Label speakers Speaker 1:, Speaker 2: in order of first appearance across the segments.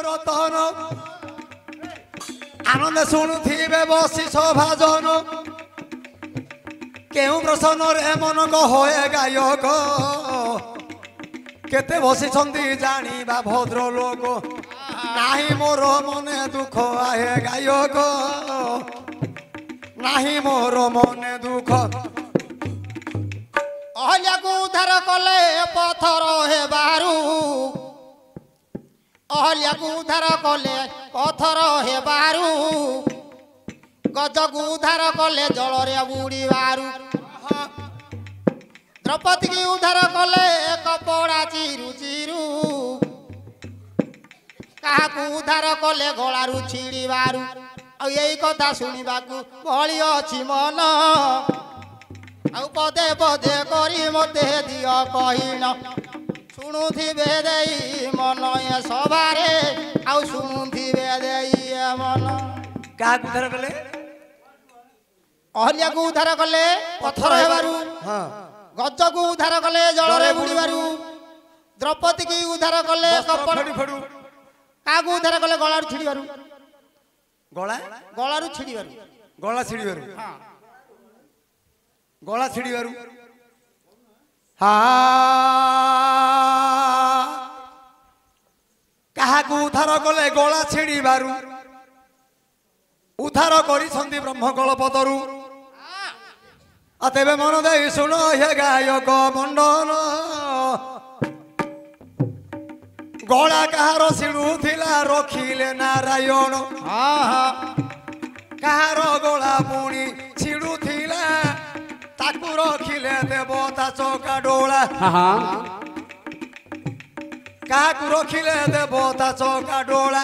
Speaker 1: রতন আনন্দে শুণুথিবে বসি সভাজন কেউ প্রসন্নরে মনক হয়ে গায়ক কেতে বসিছন্তি জানিবা ভদ্র লোক নাহি মোর মনে দুঃখ আহে গায়ক নাহি মোর মনে দুঃখ
Speaker 2: অহল্যাକୁ ଉଦ୍ଧାର କଲେ ପଥର ହେବାରୁ ଅହଲ୍ୟାକୁ ଉଦ୍ଧାର କଲେ ପଥର ହେବାରୁ ଗଜକୁ ଉଦ୍ଧାର କଲେ ଜଳରେ ବୁଡ଼ିବାରୁ ଦ୍ରୌପଦୀକି ଉଦ୍ଧାର କଲେ କପଡ଼ା ଚିରୁ ଚିରୁ କାହାକୁ ଉଦ୍ଧାର କଲେ ଗଳାରୁ ଛିଡ଼ିବାରୁ ଆଉ ଏଇ କଥା ଶୁଣିବାକୁ ଭଳି ଅଛି ମନ ଆଉ ପଦେ ପଦେ କରି ମୋତେ ଦିଅ କହିଣ ଶୁଣୁଥିବେ ଦେଇ ମନ ଏ ସଭାରେ ଆଉ ଶୁଣୁଥିବେ ଦେଇ ଏ ମନ
Speaker 1: କାହାକୁ ଉଦ୍ଧାର କଲେ
Speaker 2: ଅହଲ୍ୟାକୁ ଉଦ୍ଧାର କଲେ ପଥର ହେବାରୁ ଗଜକୁ ଉଦ୍ଧାର କଲେ ଜଳରେ ବୁଡ଼ିବାରୁ ଦ୍ରୌପଦୀକି ଉଦ୍ଧାର କଲେ କାହାକୁ ଉଦ୍ଧାର କଲେ ଗଳାରୁ ଛିଡ଼ିବାରୁ ଗଳାରୁ ଛିଡ଼ିବାରୁ
Speaker 1: ଗଳା ଛିଡ଼ିବାରୁ ଗଳା ଛିଡ଼ିବାରୁ କାହାକୁ ଉଦ୍ଧାର କଲେ ଗଳା ଛିଡ଼ିବାରୁ ଉଦ୍ଧାର କରିଛନ୍ତି ବ୍ରହ୍ମକଳ ପଦରୁ ତେବେ ମନ ଦେଇ ଶୁଣ ହେ ଗାୟକ ମଣ୍ଡନ ଗଳା କାହାର ଛିଡ଼ୁଥିଲା ରଖିଲେ ନାରାୟଣ କାହାର ଗଳା ପୁଣି ଛିଡ଼ୁଥିଲା ତାକୁ ରଖିଲେ ଦେବତା ଚକା ଡୋଳା କାହାକୁ ରଖିଲେ ଦେବତା ଚକା ଡୋଳା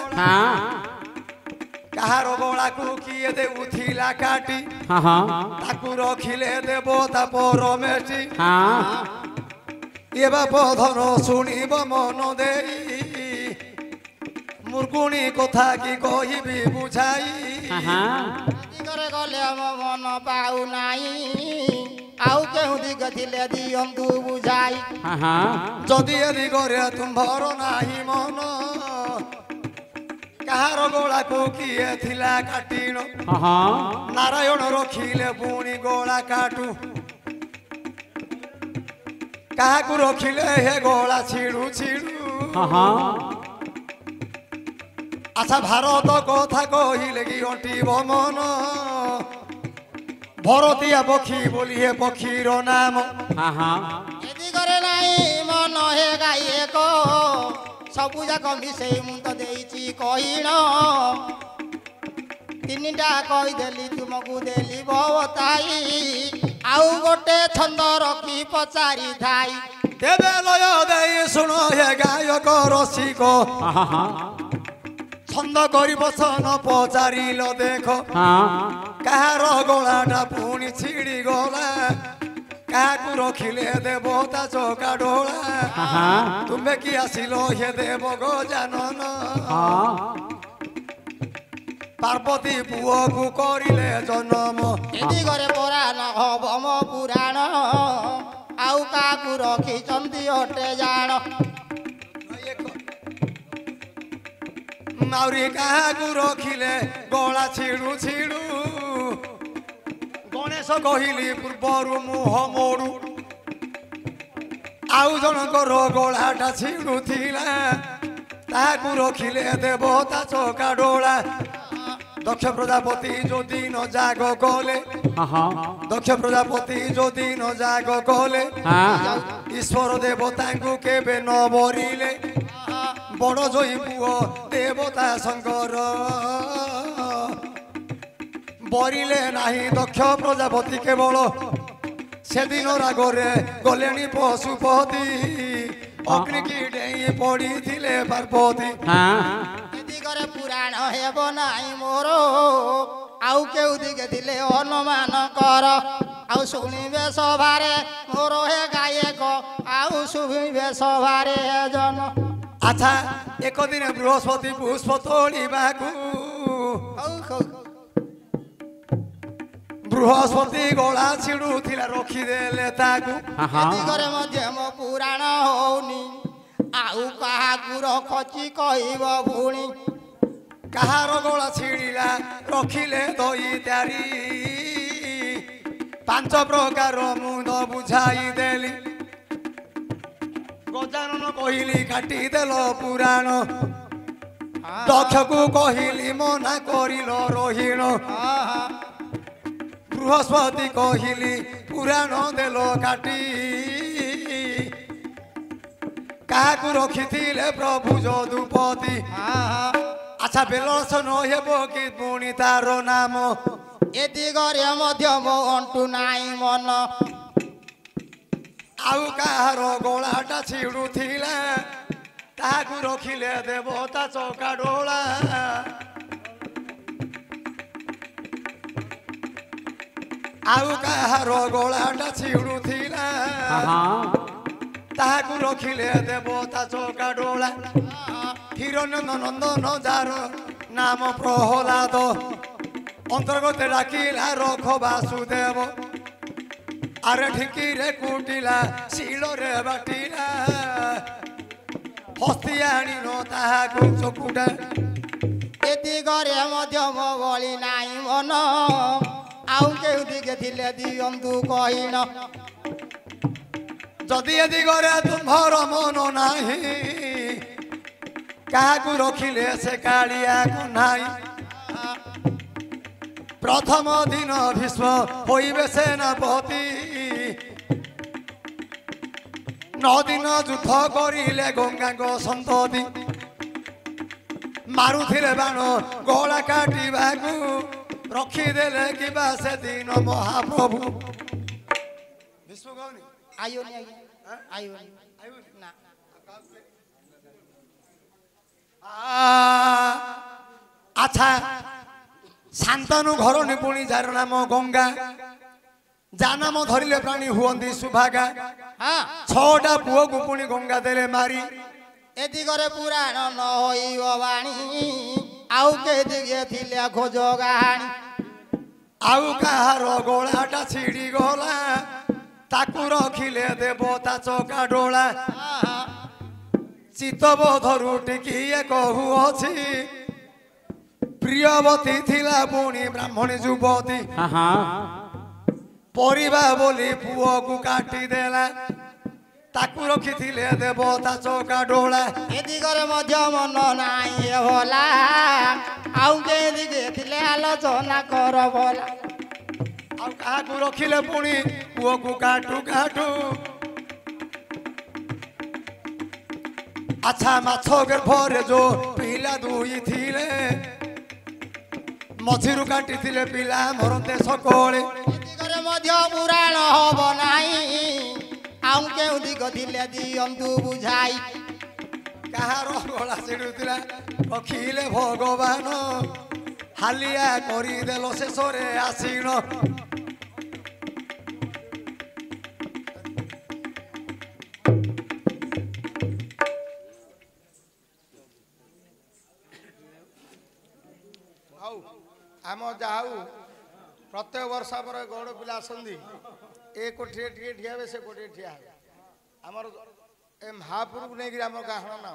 Speaker 1: କାହାର ଗଳାକୁ କିଏ ଦେଉଥିଲା କାଟି ତାକୁ ରଖିଲେ ଦେବତା ପରମେଷ୍ଟି ଏ ବାପ ଧନ ଶୁଣିବ ମନ ଦେଇ ମୂର୍ଖୁଣୀ କଥା କି କହିବି ବୁଝାଇ
Speaker 2: ଗଲେ ଆମ ମନ ପାଉନାହିଁ ଆଉ କେଉଁ ଦିଗ ଥିଲେ ଦିଅନ୍ତୁ ବୁଝାଇ
Speaker 1: ଯଦି ଏ ଦିଗରେ ତୁମ୍ଭର ନାହିଁ ମନ କାହାର ଗଳାକୁ କିଏ ଥିଲା କାଟିଣ ନାରାୟଣ ରଖିଲେ ପୁଣି ଗଳା କାଟୁ କାହାକୁ ରଖିଲେ ହେ ଗଳା ଛିଡ଼ୁ ଛିଡ଼ୁ ଆଚ୍ଛା ଭାରତ କଥା କହିଲେ କି ଅଣ୍ଟିବ ମନ ଭରତିଆ ପକ୍ଷୀ ବୋଲି ହେ ପକ୍ଷୀର ନାମ
Speaker 2: ଏ ଦିଗରେ ନାହିଁ ମନ ହେ ଗାୟକ ସବୁ ଯାକ ମିଶେଇ ମୁଁ ତ ଦେଇଛି କହିଣ ତିନିଟା କହିଦେଲି ତୁମକୁ ଦେଲି ବତାଇ ଆଉ ଗୋଟେ ଛନ୍ଦ ରଖି ପଚାରିଥାଇ
Speaker 1: ତେବେ ଲୟ ଦେଇ ଶୁଣ ହେ ଗାୟକ ରସିକ ଛନ୍ଦ କରି ବସନ ପଚାରିଲ ଦେଖ କାହାର ଗଳାଟା ପୁଣି ଛିଡ଼ି ଗଲା କାହାକୁ ରଖିଲେ ଦେବତା ଚକା ଡୋଳା ତୁମେ କି ଆସିଲ ହେ ଦେବ ଗଜାନନ ପାର୍ବତୀ ପୁଅକୁ କରିଲେ ଜନ୍ମ
Speaker 2: ଏ ଦିଗରେ ପୁରାଣ ହବ ମୋ ପୁରାଣ ଆଉ କାହାକୁ ରଖିଛନ୍ତି ଅଟେ ଜାଣ
Speaker 1: ଆହୁରି କାହାକୁ ରଖିଲେ ଗଳା ଛିଡ଼ୁ ଛିଡ଼ୁ ଗଣେଶ କହିଲି ପୂର୍ବରୁ ମୁହଁ ମୋଡ଼ୁ ଆଉ ଜଣଙ୍କର ଗଳାଟା ଛିଡ଼ୁଥିଲା ତାହାକୁ ରଖିଲେ ଦେବତା ଚକା ଡୋଳା ଦକ୍ଷ ପ୍ରଜାପତି ଯଦି ନ ଜାଗ କଲେ ଦକ୍ଷ ପ୍ରଜାପତି ଯଦି ନ ଜାଗ କଲେ ଈଶ୍ୱର ଦେବତାଙ୍କୁ କେବେ ନ ବରିଲେ ବଡ଼ ଜୟୀ ପୁଅ ଦେବତା ଶଙ୍କର ବରିଲେ ନାହିଁ ଦକ୍ଷ ପ୍ରଜାପତି କେବଳ ସେଦିନ ରାଗରେ ଗଲେଣି ପଶୁପତି ଅଗ୍ନିକି ଡେଇଁ ପଡ଼ିଥିଲେ ପାର୍ବତୀ
Speaker 2: ଏ ଦିଗରେ ପୁରାଣ ହେବ ନାହିଁ ମୋର ଆଉ କେଉଁ ଦିଗେ ଥିଲେ ଅନୁମାନ କର ଆଉ ଶୁଣିବେ ସଭାରେ ମୋର ହେ ଗାୟକ ଆଉ ଶୁଣିବେ ସଭାରେ ଜନ
Speaker 1: ଆଚ୍ଛା ଏକ ଦିନ ବୃହସ୍ପତି ପୁଷ୍ପ ତୋଳିବାକୁ ବୃହସ୍ପତି ଗଳା ଛିଡ଼ୁଥିଲା ରଖିଦେଲେ ତାକୁ
Speaker 2: ଦିଗରେ ମଧ୍ୟ ମୋ ପୁରାଣ ହଉନି आउ काहाकु रखची कहब भूणी
Speaker 1: कहार गला छिड़ा रखिले दई त्यारी पांच प्रकार मुंड बुझाई देली गजानन कहली काटी देल पुराण दक्ष को कहली मना करिल रोहिण बृहस्पति कहली पुराण देल काटी काहाकु रखिथिले प्रभु जदुपति अच्छा बेलस नहेब कि पुणी तार नाम
Speaker 2: ए दिगरे मध्य मो अंटू नाई मन
Speaker 1: आउ काहार गलाटा छिड़ुथिला ताहाकु रखिले देवता चौका डोला आउ काहार गलाटा छिड़ुथिला ताहाकु रखिले देवता चौका डोला हिरण्य नंदन जार नाम प्रहलाद अंतर्गत डाकिला रख वासुदेव आरे ढिकीरे कुटिला शिଳରେ बाटिला हस्ती आनिन ताहाकु चकुटा
Speaker 2: ए दिगरे मध्य मो भଳି नाई मन आउ केउ दिगे थिले दियंतु कहिन
Speaker 1: जदि ए दिगरे तुम्हर मन नाही काहाकु रखिले से कालिया कन्हाई प्रथम दिन भीष्म होइबे सेनापति 9 दिन युद्ध करिले गंगा को संतति मारुथिले बाण गला काटिबाकु रखिदेले किबा से दिन महाप्रभु भीष्म गौनी
Speaker 2: आयो नि आयो ना
Speaker 1: अच्छा शांतनु घर निपुणी जार नाम गंगा जा नाम धरिले प्राणी हुअंती सुभागा
Speaker 2: हाँ
Speaker 1: 6टा पुओ को पुणी गंगा देले मारी
Speaker 2: ए दिगरे पुराण न होइब बाणी आउ के दिगे थिले खोज गाणी
Speaker 1: आउ काहार गलाटा छिड़ी गला ताकू रखिले देवता चौका डोला चितबोधरु टिकिए कहुअछि प्रियवती थिला पुणी ब्राह्मणी युवती परिबा बोली पुओ को काटी देला ताकू रखिथिले देवता चौका डोला
Speaker 2: ए दिगरे मध्य मन नाई होला आउ के दिगे थिले आलोचना कर बोला
Speaker 1: आउ काहाकु रखिले पुणी पुओ को काटू काटू अच्छा माछो गर्भरे जो पिला दुई थिले मझिरु काटी थिले पिला मरते सकले
Speaker 2: दिगरे मध्य पुराण हब नाही आउ केउ दिग थिले दियंतु बुझाई
Speaker 1: काहार गला छिड़ुथिला रखिले भगवान हालिया करी देल शेषरे आसीन
Speaker 3: आम जाऊ प्रत्येक वर्ष आम गौड़ पिला आसती ए कोठे टे ठिया से कोठे ठिया आमर ए महापुर को नहीं आम गाहण ना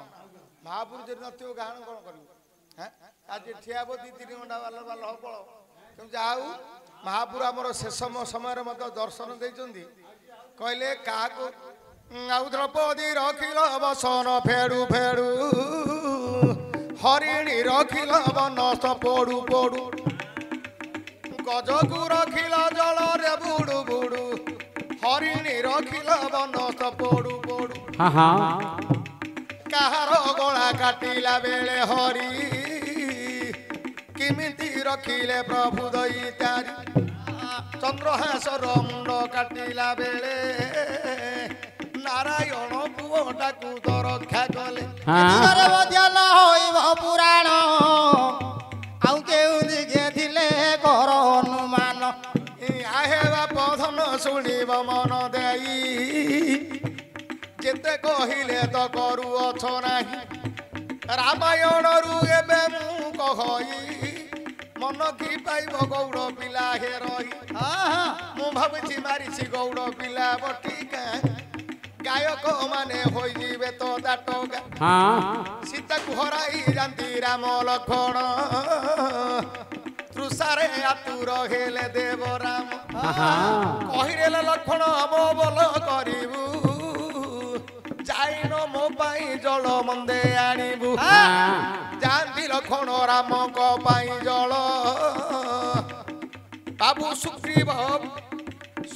Speaker 3: महापुर जब नथियो गाहण कौन कर आज ठिया हे 2-3 घंटा बाल बाल पड़ तुम जाऊ महापुर आमर शेष समय दर्शन देते कहले क्या द्रौपदी रखिल बसन फेड़ू फेड़ू हरिणी रखिल बनस पोड़ू पोड़ू गजकू रखिल जल रे बुड़ू बुड़ू हरिणी रखिल बनस पोड़ू पोड़ू कहार गला काटिला बेले हरि किमिति रखिले प्रभु दैत्यारी चंद्रहासर मुंड काटिला बेले नारायण पुओटाकू तो रक्षा कले
Speaker 2: पुराण आउ केउ दिगे थिले कर अनुमान
Speaker 3: आहे बाप धन शुणिब मन देई जेते कहिले तो करू अछ नाही रामायण रु एबे मु कहई मन की पाइब गौड़ पिला हे रही मु भाबुची मारिछि गौड़ पिला बटिका ଗାୟକ ମାନେ ହୋଇଯିବେ ତ ଦାଟକା ସୀତାକୁ ହରାଇ ଯାନ୍ତି ରାମ ଲକ୍ଷ୍ମଣ ତୃଷାରେ ଆତୁର ହେଲେ ଦେବ ରାମ କହିଲେ ଲକ୍ଷ୍ମଣ ମୋ ବଲ କରିବୁ ଯାଇନ ମୋ ପାଇଁ ଜଳ ମନ୍ଦେ ଆଣିବୁ ଯାଆନ୍ତି ଲକ୍ଷ୍ମଣ ରାମଙ୍କ ପାଇଁ ଜଳ ବାବୁ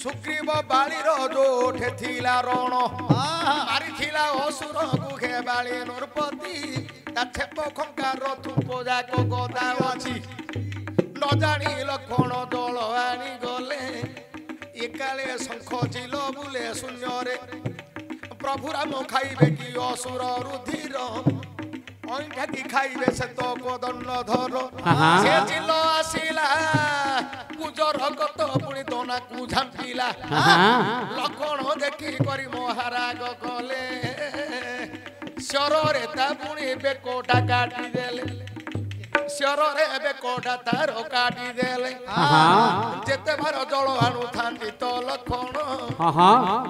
Speaker 3: ସୁଗ୍ରୀବ ବାଳିର ଯୋଠେ ଥିଲା ରଣ ମାରିଥିଲା ଅସୁରକୁ ହେ ବାଳି ନୃପତି ତା ଛେପ ଖଙ୍କାର ଥୁପ ଯାକ ଗଦା ଅଛି ନ ଜାଣି ଲକ୍ଷ୍ମଣ ଜଳ ଆଣି ଗଲେ ଏକାଳେ ଶଙ୍ଖ ଚିଲ ବୁଲେ ଶୂନ୍ୟରେ ପ୍ରଭୁ ରାମ ଖାଇବେ କି ଅସୁର ରୁଧିର ଅଇଁଠାକି ଖାଇବେ ସେ ତ କୋଦଣ୍ଡ ଧର ସେ ଚିଲ ଆସିଲା କୁଜର କତ ପୁଣି ଦନାକୁ ଝାମ୍ପିଲା ଲକ୍ଷ୍ମଣ ଦେଖି କରି ମହାରାଗ କଲେ ଶରରେ ତା ପୁଣି ବେକଟା କାଟିଦେଲେ ଶରରେ ବେକଟା ତାର କାଟିଦେଲେ ଯେତେ ବାର ଜଳ ଆଣୁଥାନ୍ତି ତ ଲକ୍ଷ୍ମଣ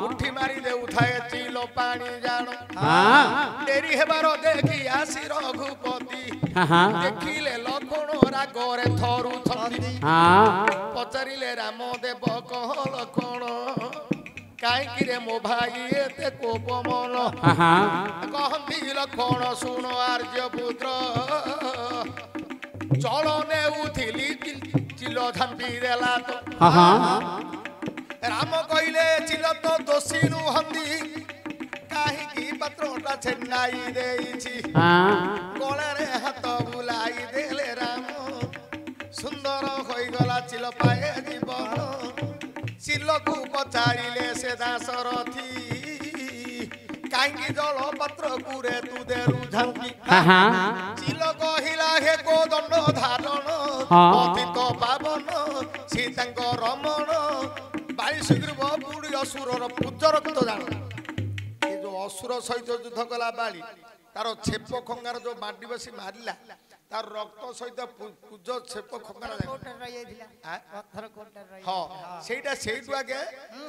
Speaker 3: ଉଠି ମାରି ଦେଉଥାଏ ଚିଲ ପାଣି ଜାଣ ଡେରି ହେବାର ଦେଖି ଆସି ରଘୁପତି ଦେଖିଲେ ଲକ୍ଷ୍ମଣ ରାଗରେ ଥରୁଛନ୍ତି ପଚାରିଲେ ରାମ ଦେବ କହ ଲକ୍ଷ୍ମଣ କାହିଁକି ରେ ମୋ ଭାଇ ଏତେ କୋପ ମନ କହନ୍ତି ଲକ୍ଷ୍ମଣ ଶୁଣ ଆର୍ଯ୍ୟପୁତ୍ର ଜଳ ନେଉଥିଲି ଚିଲ ଝାମ୍ପି ଦେଲା ତ ରାମ କହିଲେ ଚିଲ ତ ଦୋଷୀ ନୁହନ୍ତି କାହିଁକି ପାତ୍ରଟା ଛେନାଇ ଦେଇଛି ଗଳାରେ ହାତ ବୁଲାଇ ଦେଲେ ରାମ ସୁନ୍ଦର ହୋଇଗଲା ଚିଲ ପାଏ ଜୀବନ ଚିଲକୁ ପଚାରିଲେ ସେ ଦାସରଥୀ କାହିଁକି ଜଳ ପାତ୍ର କୁରେ ତୁ ଦେରୁ ଝାମ୍ପି ଚିଲ କହିଲା ହେ କୋଦଣ୍ଡ ଧାରଣ ପତିତ ପାବନ ସୀତାଙ୍କ ରମଣ ବାଳି ସୁଗ୍ରୀବ ବୁଢୀ ଅସୁରର ପୂଜ ରକ୍ତ ଜାଣ ଏ ଯୋଉ ଅସୁର ସହିତ ଯୁଦ୍ଧ କଲା ବାଳି ତାର ଛେପ ଖଙ୍ଗାର ଯୋଉ ମାଟି ବସି ମାରିଲା ତାର ରକ୍ତ ସହିତ ପୂଜ ଛେପ ଖଙ୍ଗାର ହଁ ସେଇଟା ସେଇଠୁ ଆଗେ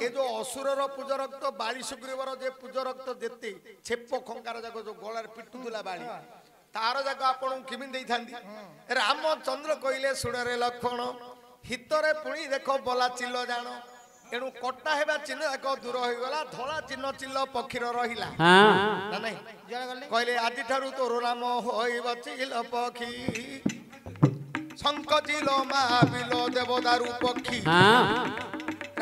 Speaker 3: ଏ ଯୋଉ ଅସୁରର ପୂଜ ରକ୍ତ ବାଳି ସୁଗ୍ରୀବର ଯେ ପୂଜ ରକ୍ତ ଯେତେ ଛେପ ଖଙ୍ଗାର ଯାକ ଯୋଉ ଗଳାରେ ପିଟୁଥିଲା ବାଳି ତାର ଯାକ ଆପଣଙ୍କୁ କେମିତି ଦେଇଥାନ୍ତି ରାମଚନ୍ଦ୍ର କହିଲେ ଶୁଣରେ ଲକ୍ଷ୍ମଣ ହିତରେ ପୁଣି ଦେଖ ବଲା ଚିଲ ଜାଣ ଏଣୁ କଟା ହେବା ଚିହ୍ନ ଏକ ଦୂର ହୋଇଗଲା ଧଳା ଚିହ୍ନ ଚିଲ ପକ୍ଷୀର ରହିଲା ନାଇଁ କହିଲେ ଆଜିଠାରୁ ତୋର ନାମ ହୋଇବ ଚିଲ ପକ୍ଷୀ ଶଙ୍ଖ ଚିଲ ମହାବିଲ ଦେବଦାରୁ ପକ୍ଷୀ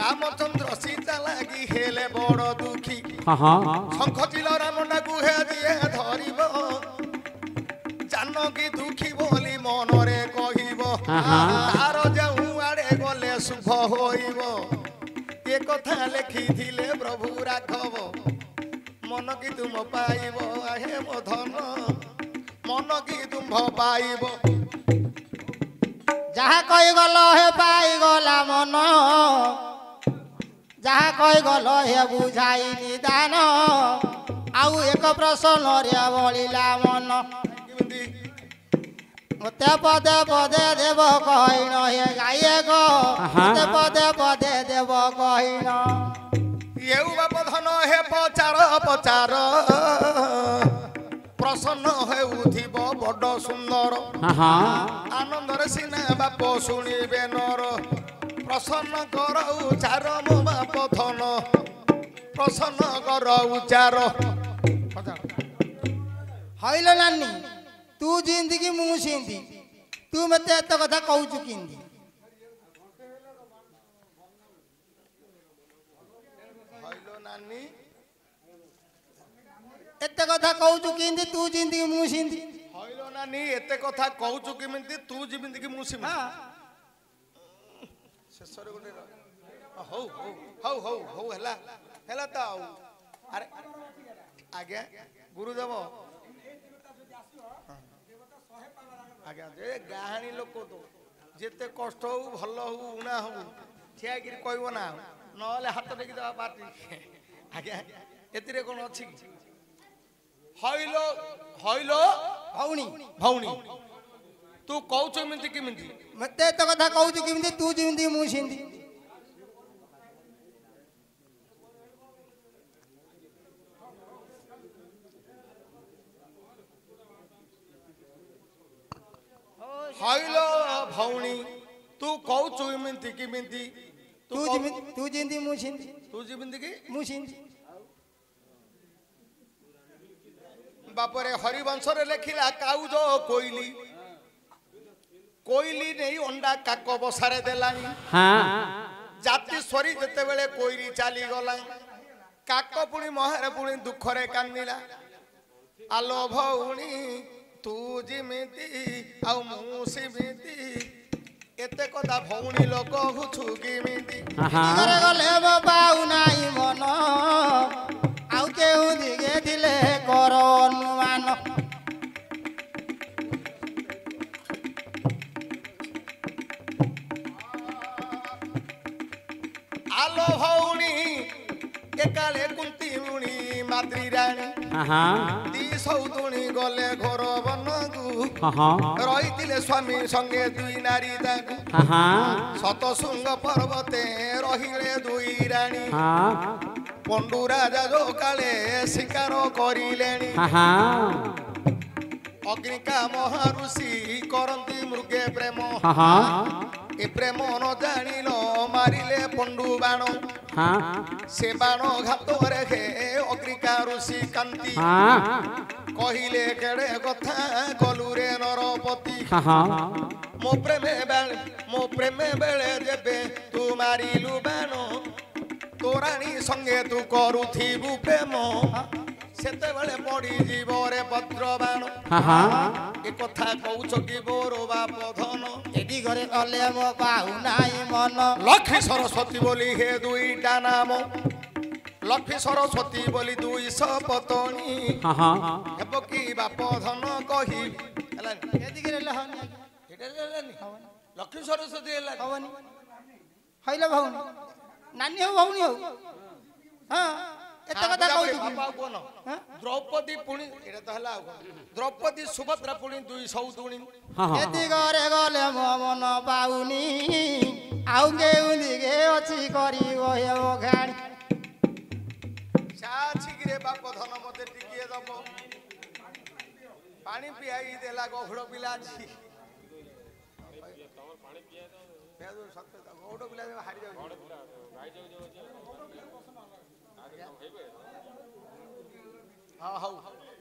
Speaker 3: ରାମଚନ୍ଦ୍ର ସୀତା ଲାଗି ହେଲେ ବଡ ଦୁଃଖୀ ଶଙ୍ଖ ଚିଲ ରାମଟାକୁ ହେ ଦିଏ ଧରିବ ଜାନକୀ ଦୁଃଖୀ ବୋଲି ମନରେ କହିବ ତାର ଯେଉଁ ଆଡେ ଗଲେ ଶୁଭ ହୋଇବ ଏ କଥା ଲେଖିଥିଲେ ପ୍ରଭୁ ରାଘବ ମନ କି ତୁମ ପାଇବ ହେ ମୋ ଧନ ମନ କି ତୁମ୍ଭ ପାଇବ
Speaker 2: ଯାହା କହିଗଲ ହେ ପାଇଗଲା ମନ ଯାହା କହିଗଲ ହେ ବୁଝାଇ ନିଦାନ ଆଉ ଏକ ପ୍ରଶ୍ନରେ ବଳିଲା ମନ ମତେ ପଦେ ପଦେ ଦେବ କହିଣ ହେ ଗାୟକ ମତେ ପଦେ ପଦେ ଦେବ କହିଣ
Speaker 3: ଏଉ ବାପ ଧନ ହେ ପଚାର ପଚାର ପ୍ରସନ୍ନ ହେଉଥିବ ବଡ ସୁନ୍ଦର ଆନନ୍ଦରେ ସିନା ବାପ ଶୁଣିବେ ନର ପ୍ରସନ୍ନ କର ଉଚାର ମୋ ବାପ ଧନ ପ୍ରସନ୍ନ କର ଉଚାର
Speaker 2: ହଇଲ ନାନୀ ତୁ ଜିନ୍ଦି କି ମୁଁ ସିନ୍ଦି ତୁ ମତେ ଏତେ କଥା କହୁଛୁ କିନ୍ତି
Speaker 3: ନାନୀ
Speaker 2: ଏତେ କଥା କହୁଛୁ କିନ୍ତି ତୁ ଜିନ୍ଦି କି ମୁଁ ସିନ୍ଦି
Speaker 3: ହଇଲ ନାନୀ ଏତେ କଥା କହୁଛୁ କେମିତି ତୁ ଯେମିତି କି ମୁଁ ସେମିତି ଶେଷରେ ଗୋଟେ ହଉ ହଉ ହଉ ହଉ ହଉ ହେଲା ହେଲା ତ ଆଉ ଆରେ ଆଜ୍ଞା ଗୁରୁଦେବ ଆଜ୍ଞା ଯେ ଗାହାଣୀ ଲୋକ ତ ଯେତେ କଷ୍ଟ ହଉ ଭଲ ହଉ ଉଣା ହଉ ଠିଆ ହେଇକିରି କହିବ ନା ନହେଲେ ହାତ ଟେକି ଦେବା ପାର୍ଟି ଆଜ୍ଞା ଏଥିରେ କ'ଣ ଅଛି ହଇଲ ହଇଲ
Speaker 2: ଭଉଣୀ
Speaker 3: ଭଉଣୀ ତୁ କହୁଛୁ ଏମିତି କେମିତି
Speaker 2: ମତେ ଏତେ କଥା କହୁଛୁ କେମିତି ତୁ ଯେମିତି ମୁଁ ସେମିତି
Speaker 3: ହଇଲୋ ଭଉଣୀ ତୁ କହୁଛୁ ଏମିତି କେମିତି
Speaker 2: ତୁ ଯେମିତି ମୁଁ ସେମିତି
Speaker 3: ତୁ ଯେମିତି କି
Speaker 2: ମୁଁ ସେମିତି
Speaker 3: ବାପରେ ହରିବଂଶରେ ଲେଖିଲା କାଉଜ କୋଇଲି କୋଇଲି ନେଇ ଅଣ୍ଡା କାକ ବସାରେ ଦେଲାଣି ଜାତି ସରି ଯେତେବେଳେ କୋଇଲି ଚାଲିଗଲା କାକ ପୁଣି ମହାରେ ପୁଣି ଦୁଃଖରେ କାନ୍ଦିଲା ଆଲୋ ଭଉଣୀ ତୁ ଯେମିତି ଆଉ ମୁଁ ସେମିତି ଏତେ କଥା ଭଉଣୀ ଲୋକ କହୁଛୁ କେମିତି
Speaker 2: ଗଲେ ପାଉ ନାହିଁ ମନ ଆଉ କେଉଁ ଦିଗେ ଥିଲେ କର ଅନୁମାନ
Speaker 3: ଆଲୋ ଭଉଣୀ ଏକାଳେ କୁନ୍ତି ମୁଣି ମାଦ୍ରୀ ରାଣୀ ଦି ସଉତୁଣୀ ଗଲେ ଘର ବନକୁ ରହିଥିଲେ ସ୍ୱାମୀ ସଙ୍ଗେ ଦୁଇ ନାରୀ ତାଙ୍କୁ ସତଶୃଙ୍ଗ ପର୍ବତେ ରହିଲେ ଦୁଇ ରାଣୀ ପଣ୍ଡୁ ରାଜା ଯୋଉ କାଳେ ଶିକାର କରିଲେଣି ଅଗ୍ନିକା ମହାଋଷି କରନ୍ତି ମୃଗେ ପ୍ରେମ ଏ ପ୍ରେମ ନ ଜାଣିଲ ମାରିଲେ ପଣ୍ଡୁ ବାଣ ସେ ବାଣ ଘାତରେ ହେ ଅଗ୍ନିକା ଋଷି କାନ୍ତି କହିଲେ କେଡ଼େ କଥା କଲୁରେ ନରପତି ମୋ ପ୍ରେମେ ବେଳେ ଯେବେ ତୁ ମାରିଲୁ ବାଣ ତୋରାଣୀ ସଙ୍ଗେ ତୁ କରୁଥିବୁ ପ୍ରେମ ସେତେବେଳେ ପଡ଼ିଯିବ ରେ ବଜ୍ରବାଣ ଏ କଥା କହୁଛ କି ବୋର ବାପ ଧନ
Speaker 2: ଏଠି ଘରେ ଗଲେ ମୋ ପାଉ ନାହିଁ ମନ
Speaker 3: ଲକ୍ଷ୍ମୀ ସରସ୍ୱତୀ ବୋଲି ହେ ଦୁଇଟା ନାମ ଲକ୍ଷ୍ମୀ ସରସ୍ୱତୀ ବୋଲି ଦୁଇ ସପତଣୀ ହେବ କି ବାପ ଧନ କହି
Speaker 2: ଏଦିଗରେ
Speaker 3: ଲକ୍ଷ୍ମୀ ସରସ୍ୱତୀ ହେଲା
Speaker 2: ହବନି ହଇଲ ଭଉଣୀ ନାନୀ ହଉ ଭଉଣୀ ହଉ ହଁ ଏତେ କଥା କହୁଛୁ
Speaker 3: ଦ୍ରୌପଦୀ ପୁଣି ଏଇଟା ତ ହେଲା ଆଉ ଦ୍ରୌପଦୀ ସୁଭଦ୍ରା ପୁଣି ଦୁଇ ସଉତୁଣୀ
Speaker 2: ଏଦି ଘରେ ଗଲେ ମୋ ମନ ପାଉନି ଆଉ କେଉଁ ଦିଗେ ଅଛି କରିବ ହେବ ଘାଣି
Speaker 3: ଛିକିରେ ବାପ ଧନ ମତେ ଟିକିଏ ଦବ ପାଣି ପିଆଇ ଦେଲା ଗହୁଡ଼ ପିଲା ଅଛି ଗହୁଡ଼ ପିଲା ହାରି ଯାଉଛି ହଁ ହଉ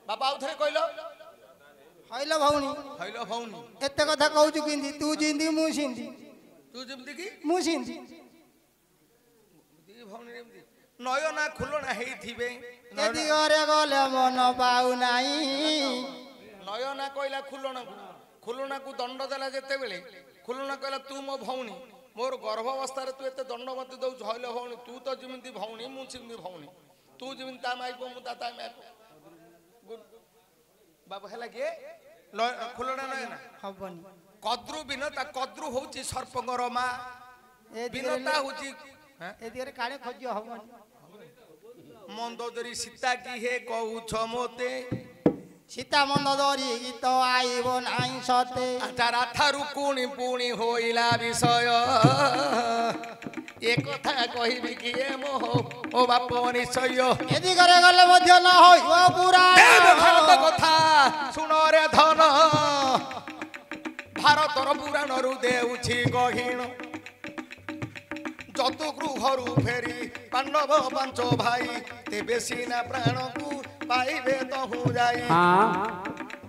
Speaker 3: ବାପା ଆଉ ଥରେ କହିଲ
Speaker 2: ହଇଲ ଭଉଣୀ ଏତେ କଥା କହୁଛୁ କେମିତି ତୁ ଯେମିତି ମୁଁ ସେମିତି
Speaker 3: ତୁ ଯେମିତି କି
Speaker 2: ମୁଁ ସେମିତି
Speaker 3: ଦି ଭଉଣୀ ଏମିତି ନୟନା ଖୁଲଣା ହେଇଥିବେ
Speaker 2: ଏଦି ଘରେ ଗଲେ ମନ ପାଉନାହିଁ
Speaker 3: ନୟନା କହିଲା ଖୁଲଣାକୁ ଦଣ୍ଡ ଦେଲା ଯେତେବେଳେ ଖୁଲଣା କହିଲା ତୁ ମୋ ଭଉଣୀ ମୋର ଗର୍ଭାବସ୍ଥାରେ ତୁ ଏତେ ଦଣ୍ଡ ମତେ ଦଉଛୁ ହଇଲ ଭଉଣୀ ତୁ ତ ଯେମିତି ଭଉଣୀ ମୁଁ ସେମିତି ଭଉଣୀ ତୁ ଯେମିତି ତା ମାଇପ ମୁଁ ତା ମାଇପ ବାବୁ ହେଲା କିଏ ଖୁଲଣା ନୟନା
Speaker 2: ହବନି
Speaker 3: କଦ୍ରୁ ବିନତା କଦ୍ରୁ ହଉଛି ସର୍ପଙ୍କର ମା ବିନତା ହଉଛି
Speaker 2: ଏଦିଗରେ କାଳେ ଖୋଜ ହବନି
Speaker 3: ମନ୍ଦୋଦରୀ ସୀତା କି ହେ କହୁଛ ମତେ
Speaker 2: ସୀତା ମନ୍ଦୋଦରୀ ଗୀତ ଆଇବ ନାହିଁ ସତେ
Speaker 3: ରାଠାରୁ ପୁଣି ହୋଇଲା ବିଷୟ ଏ କଥା କହିବି କିଏ ମୋହ ଓ ବାପ ନିଶ୍ଚୟ
Speaker 2: ଏଦିଗରେ ଗଲେ ମଧ୍ୟ ନ ହୋଇବ ପୁରାଣ
Speaker 3: ଭାରତ କଥା ଶୁଣରେ ଧନ ଭାରତର ପୁରାଣରୁ ଦେଉଛି ଗହିଣ ଯତୁ ଗୃହରୁ ଫେରି ପାଣ୍ଡବ ପାଞ୍ଚ ଭାଇ ତେବେ ସିନା ପ୍ରାଣକୁ ପାଇବେ ତହୁ ଯାଇ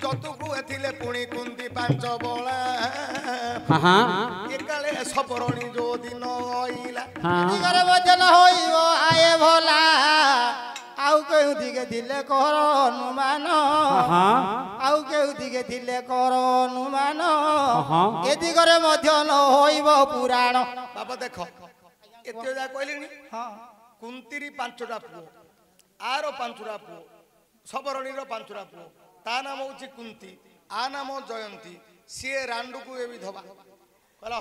Speaker 3: ଯତୁ ଗୃହ ଥିଲେ ପୁଣି କୁନ୍ତି ପାଞ୍ଚ ବଳା ଏକାଳେ ସପରଣୀ ଯୋଉ ଦିନ ଅଇଲା
Speaker 2: ଏଦିଗରେ ମଧ୍ୟ ନ ହୋଇବ ଆଏ ଭଲା ଆଉ କେଉଁ ଦିଗେ ଥିଲେ କର ଅନୁମାନ ଆଉ କେଉଁ ଦିଗେ ଥିଲେ କର ଅନୁମାନ ଏ ଦିଗରେ ମଧ୍ୟ ନ ହୋଇବ ପୁରାଣ
Speaker 3: ବାବା ଦେଖ ଏତେ ଯା କହିଲେଣି କୁନ୍ତିରି ପାଞ୍ଚଟା ପୁଅ ଆର ପାଞ୍ଚଟା ପୁଅ ସବରଣୀର ପାଞ୍ଚଟା ପୁଅ ତା ନାମ ହଉଛି କୁନ୍ତି ଆ ନାମ ଜୟନ୍ତୀ ସିଏ ରାଣ୍ଡୁକୁ ଏ ବିଧବା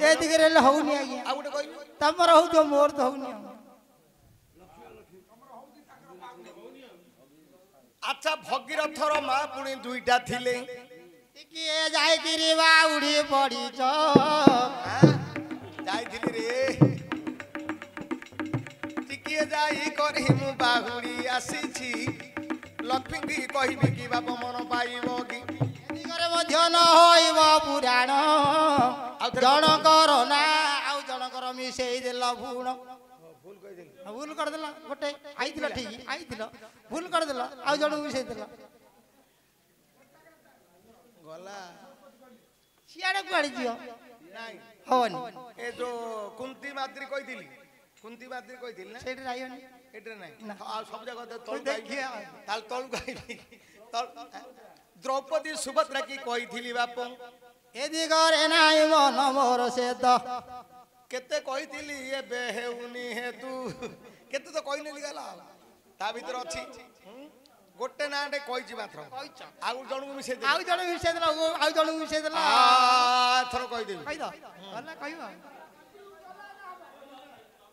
Speaker 2: ଏ ଦିଗରେ ହେଲେ ହଉନି ଆଜ୍ଞା
Speaker 3: ଆଉ ଗୋଟେ କହିବି
Speaker 2: ତମର ହଉଥିବ ମୋର ତ ହଉନି
Speaker 3: ଆଚ୍ଛା ଭଗୀରଥର ମା ପୁଣି ଦୁଇଟା ଥିଲେ
Speaker 2: କିଏ ଯାଇକିରି ବାଉଡ଼ି ପଡ଼ିଛ
Speaker 3: ଯାଇଥିଲି ରେ ଟିକିଏ ଯାଇ କରି ମୁଁ ବାହୁଡ଼ି ଆସିଛି ଲକ୍ଷ୍ମୀକି କହିବି କି ବାପ ମନ ପାଇବ କି
Speaker 2: ଦିଗରେ ମଧ୍ୟ ନ ହୋଇବ ପୁରାଣ ଜଣଙ୍କର ନା ଆଉ ଜଣଙ୍କର ମିଶେଇ ଦେଲ ଭୁଣ
Speaker 3: ଭୁଲ କହିଦେଲି
Speaker 2: ଭୁଲ କରିଦେଲ ଗୋଟେ ଆଇଥିଲ ଠିକ ଆଇଥିଲ ଭୁଲ କରିଦେଲ ଆଉ ଜଣକୁ ମିଶେଇ ଦେଲ
Speaker 3: ଗଲା
Speaker 2: ସିଆଡେ କୁଆଡେ ଯିବ
Speaker 3: ନାଇଁ
Speaker 2: ହବନି
Speaker 3: ଏ ଯୋଉ କୁନ୍ତି ମାଦ୍ରି କହିଥିଲି ନା
Speaker 2: ସେଇଠି ରହିବନି
Speaker 3: ଏଠାରେ ନାଇଁ ଆଉ ସବୁ ଜାଗା ତଳୁ ତାହେଲେ ତଳୁ ଗାଇବି ଦ୍ରୌପଦୀ ସୁଭଦ୍ରା କି କହିଥିଲି ବାପ
Speaker 2: ଏ ଦିଗରେ ନାଇଁ ମନ ମୋର ସେ ତ
Speaker 3: କେତେ କହିଥିଲି ଏବେ ହେଉନି ହେତୁ କେତେ ତ କହିନେଲି ଗଲା ତା ଭିତରେ ଅଛି ଗୋଟେ ନାଁଟେ କହିଛି ମାତ୍ର ଆଉ ଜଣକୁ ମିଶେଇ ଦେଲି
Speaker 2: ଆଉ ଜଣେ ମିଶେଇ ଦେଲ ଆଉ ଜଣକୁ ମିଶେଇ ଦେଲ
Speaker 3: ଏଥର କହିଦେବି
Speaker 2: କହିଦ କହିବ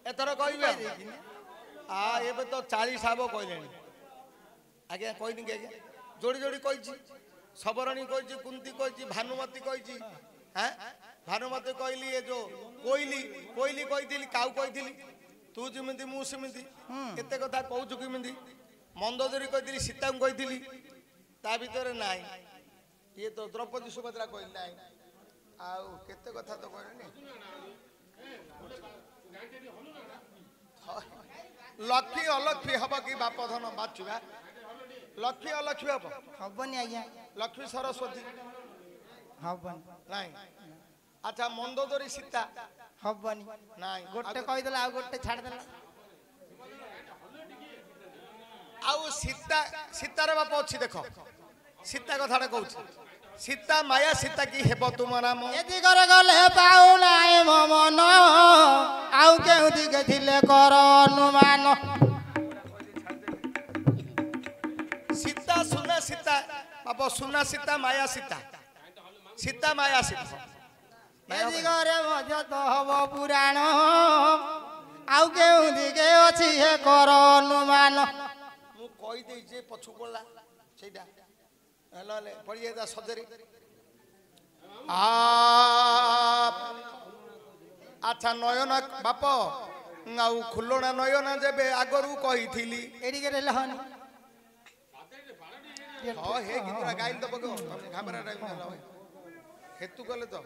Speaker 3: ଏଥର କହିବେ ଏବେ ତ 40 ହାବ କହିଲେଣି ଆଜ୍ଞା କହିନି କି ଆଜ୍ଞା ଯୋଡ଼ି ଯୋଡ଼ି କହିଛି ସବରଣୀ କହିଛି କୁନ୍ତି କହିଛି ଭାନୁମତୀ କହିଛି ଭାନୁମତୀ କହିଲି ଏ ଯୋଉ କୋଇଲି କହିଥିଲି କାଉ କହିଥିଲି ତୁ ଯେମିତି ମୁଁ ସେମିତି ଏତେ କଥା କହୁଛୁ କେମିତି ମନ୍ଦୋଦରୀ କହିଥିଲି ସୀତାଙ୍କୁ କହିଥିଲି ତା ଭିତରେ ନାହିଁ ଇଏ ତ ଦ୍ରୌପଦୀ ସୁଭଦ୍ରା କହିଲି ନାହିଁ ଆଉ କେତେ କଥା ତ କହିଲେନି ଲକ୍ଷ୍ମୀ ଅଲକ୍ଷ୍ମୀ ହବ କି ବାପ ଧନ ବାଛୁବା ଲକ୍ଷ୍ମୀ ଅଲକ୍ଷ୍ମୀ ହବ
Speaker 2: ହବନି ଆଜ୍ଞା
Speaker 3: ଲକ୍ଷ୍ମୀ ସରସ୍ୱତୀ
Speaker 2: ହବନି
Speaker 3: ନାଇଁ ଆଚ୍ଛା ମନ୍ଦୋଦରୀ ସୀତା
Speaker 2: ହବନି
Speaker 3: ନାଇଁ
Speaker 2: ଗୋଟେ କହିଦେଲା ଆଉ ଗୋଟେ ଛାଡ଼ିଦେଲା
Speaker 3: ଆଉ ସୀତାର ବାପ ଅଛି ଦେଖ ସୀତା କଥାଟା କହୁଛି ସୀତା ମାୟା ସୀତା କି ହେବ ତୁମ ନାମ
Speaker 2: ଏ ଦିଗରେ ଗଲେ ପାଉନାହିଁ ମୋ ମନ ଆଉ କେଉଁ ଦିକେ ଥିଲେ କର ଅନୁମାନ
Speaker 3: ସୀତା ସୁନା ସୀତା ବାପ ସୁନା ସୀତା ମାୟା ସୀତା ସୀତା ମାୟା ସୀତା
Speaker 2: ଏ ଦିଗରେ ମଧ୍ୟ ତ ହବ ପୁରାଣ ଆଉ କେଉଁ ଦିକେ ଅଛି ହେ କର ଅନୁମାନ
Speaker 3: ମୁଁ କହିଦେଇଛି ପଛକୁ ପଡିଲା ସେଇଟା ହେଲେ ପଡ଼ିଯାଇଥିଲା ସଜରେ ଆଚ୍ଛା ନୟନ ବାପ ଆଉ ଖୁଲଣା ନୟନ ଯେବେ ଆଗରୁ କହିଥିଲି
Speaker 2: ଏଠିକେ ରହିଲେ ହନି
Speaker 3: ହଁ ହେ ଗୀତଟା ଗାଇଲି ତ ପକେଇବ ଘାମରା ହେତୁ କଲେ ତ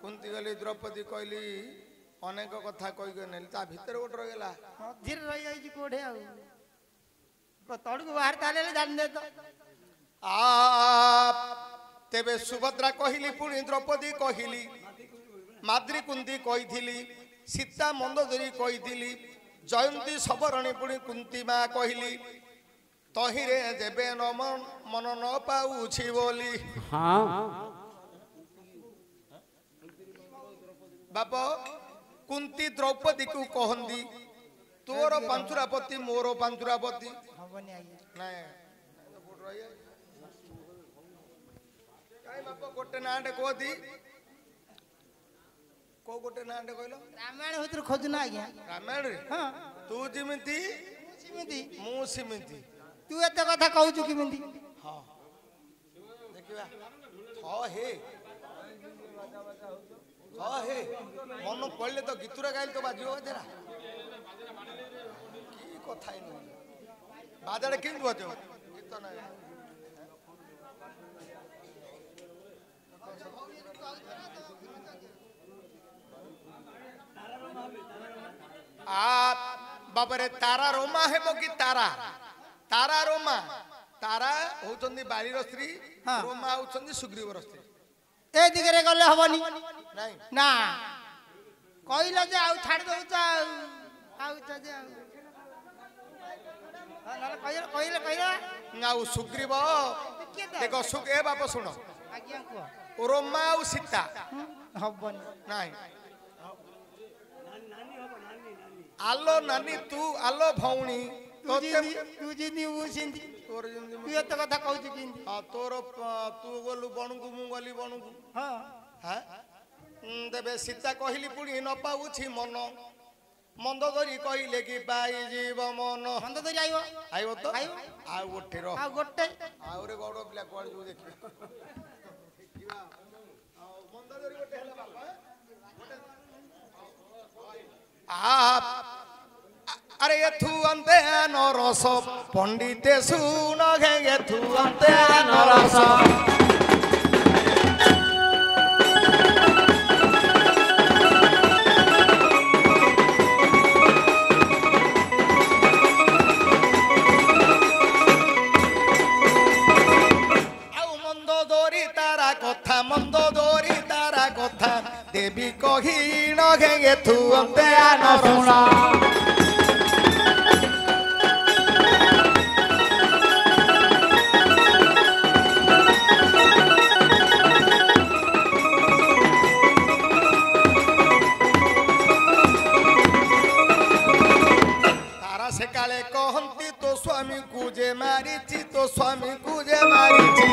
Speaker 3: କୁନ୍ତି ଗଲି ଦ୍ରୌପଦୀ କହିଲି ଅନେକ କଥା କହିକି ନେଲି ତା ଭିତରେ ଗୋଟେ ରହିଗଲା
Speaker 2: ମଝିରେ ରହିଯାଇଛି କୋଉଠି ଆଉ ତଳକୁ ବାହାରି ତାହେଲେ ଜାଣିଦେ ତ
Speaker 3: ତେବେ ସୁଭଦ୍ରା କହିଲି ପୁଣି ଦ୍ରୌପଦୀ କହିଲି ମାଦ୍ରୀ କୁନ୍ତି କହିଥିଲି ସୀତା ମନ୍ଦୋଦରୀ କହିଥିଲି ଜୟନ୍ତୀ ସବରଣୀ ପୁଣି କୁନ୍ତି ମା କହିଲି ତହିଁରେ ଯେବେ ମନ ନ ପାଉଛି ବୋଲି ବାପ କୁନ୍ତି ଦ୍ରୌପଦୀ କୁ କହନ୍ତି ତୋର ପାଞ୍ଚୁରାପତି ମୋର ପାଞ୍ଚୁରାପତି ନାଇଁ ବାପ ଗୋଟେ ନାଁଟେ କୁହନ୍ତି କୋଉ ଗୋଟେ ନାଁଟେ କହିଲ
Speaker 2: ରାମାୟଣ ଭିତରେ ଖୋଜୁନା ଆଜ୍ଞା
Speaker 3: ରାମାୟଣରେ ତୁ ଯେମିତି ମୁଁ ସେମିତି
Speaker 2: ତୁ ଏତେ କଥା କହୁଛୁ କେମିତି
Speaker 3: ହଁ ଦେଖିବା ହେ ମନ ପଡ଼ିଲେ ତ ଗୀତୁରା ଗାଇଲେ ତ ବାଜିବ ବାଜେରା କି କଥା ବାଜାରେ କେମିତି ବାଜିବ ଗୀତ ନାହିଁ ବାବରେ ତାରା ରୋମା ହେବ କି ତାରା ରୋମା ତାରା ହଉଛନ୍ତି ବାଳିର ସ୍ତ୍ରୀ ରୋମା ହଉଛନ୍ତି ସୁଗ୍ରୀବର ସ୍ତ୍ରୀ
Speaker 2: ଏ ଦିଗରେ ଗଲେ ହବନି
Speaker 3: ନାଇଁ
Speaker 2: ନା କହିଲ ଯେ ଆଉ ଛାଡ଼ି ଦଉଛ ଆଉ କହିଲେ
Speaker 3: ଆଉ ସୁଗ୍ରୀବ ଦେଖ ଏ ବାପ ଶୁଣ
Speaker 2: ଆଜ୍ଞା କୁହ
Speaker 3: ରୋମା ଆଉ ସୀତା
Speaker 2: ହବନି
Speaker 3: ନାଇଁ ଆଲୋ ନାନୀ ତୁ ଆଲୋ ଭଉଣୀ
Speaker 2: ତୁ ଯେମିତି ମୁଁ ସେମିତି
Speaker 3: ତୋର ଯେମିତି
Speaker 2: ତୁ ଏତେ କଥା କହୁଛୁ କେମିତି
Speaker 3: ତୋର ତୁ ଗଲୁ ବଣକୁ ମୁଁ ଗଲି ବଣକୁ ତେବେ ସୀତା କହିଲି ପୁଣି ନ ପାଉଛି ମନ ମନ୍ଦୋଦରୀ କହିଲେ କି ପାଇଯିବ ମନ
Speaker 2: ମନ୍ଦୋଦରୀ
Speaker 3: ଆଇବ ତ ଆଉ ଗୋଟେ ଆହୁରି ବଡ ପିଲା କୁଆଡେ ଯିବୁ ଦେଖିବା ମନ୍ଦୋଦରୀ ଗୋଟେ ହେଲା ବାପା अरे यथु अंते नरस पंडिते सुन घे यथु अंते नरस देवी कही नगे थू अंते आनो
Speaker 4: सुना
Speaker 3: तारा से काले कहंती तो स्वामी कुजे मारिची तो स्वामी कुजे मारिची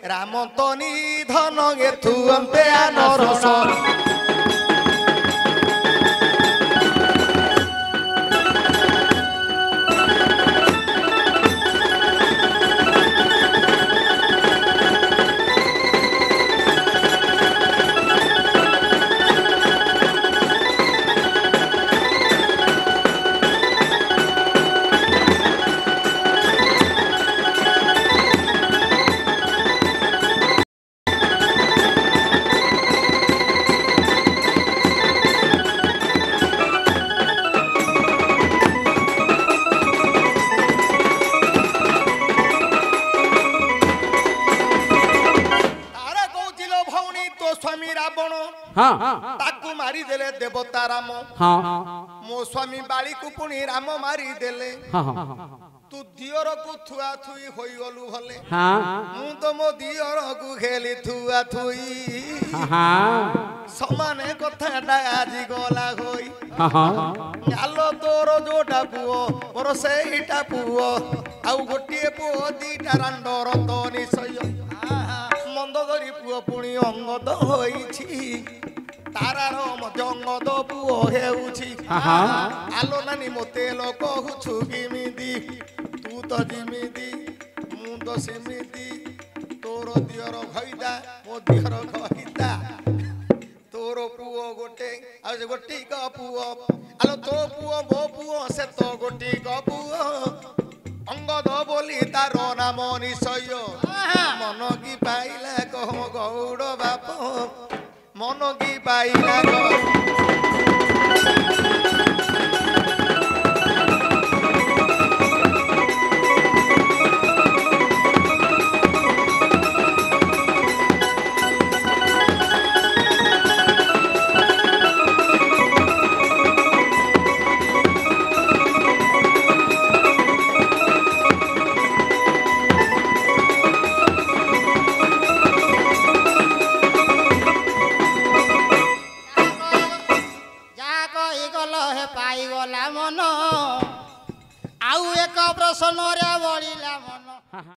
Speaker 3: राम तो निधन गे थू अंते आनर ताकू मारी देले देवता राम मो स्वामी बाली को पुणी राम मारी देले तू दियर को थुआ थुई होई गलु भले मु तो मो दियर को खेली थुआ थुई समाने कथाटा आजी गला होई आलो तोर जोटा पुओ मोर सेईटा पुओ आउ गोटिए पुओ दीटा रांडर तो निसय मंदोदरी पुओ पुणी अंगद होईछि तारार जंगद पुओ हेउछि आलो नानी मोते लोक हुछु किमिदी तू तो जिमिदी मु तो सिमिदी तोर दियर भइदा मो दियर कहिदा तोर पुओ गोटे आ जे गोटी का पुओ आलो तो पुओ मो पुओ से तो गोटी का पुओ अंगद बोली तार नाम निश्चय मन की पाइला कह गौड़ बाप मन की पाइला
Speaker 2: पाइगला मन आउ एक प्रश्न रे बढिला मन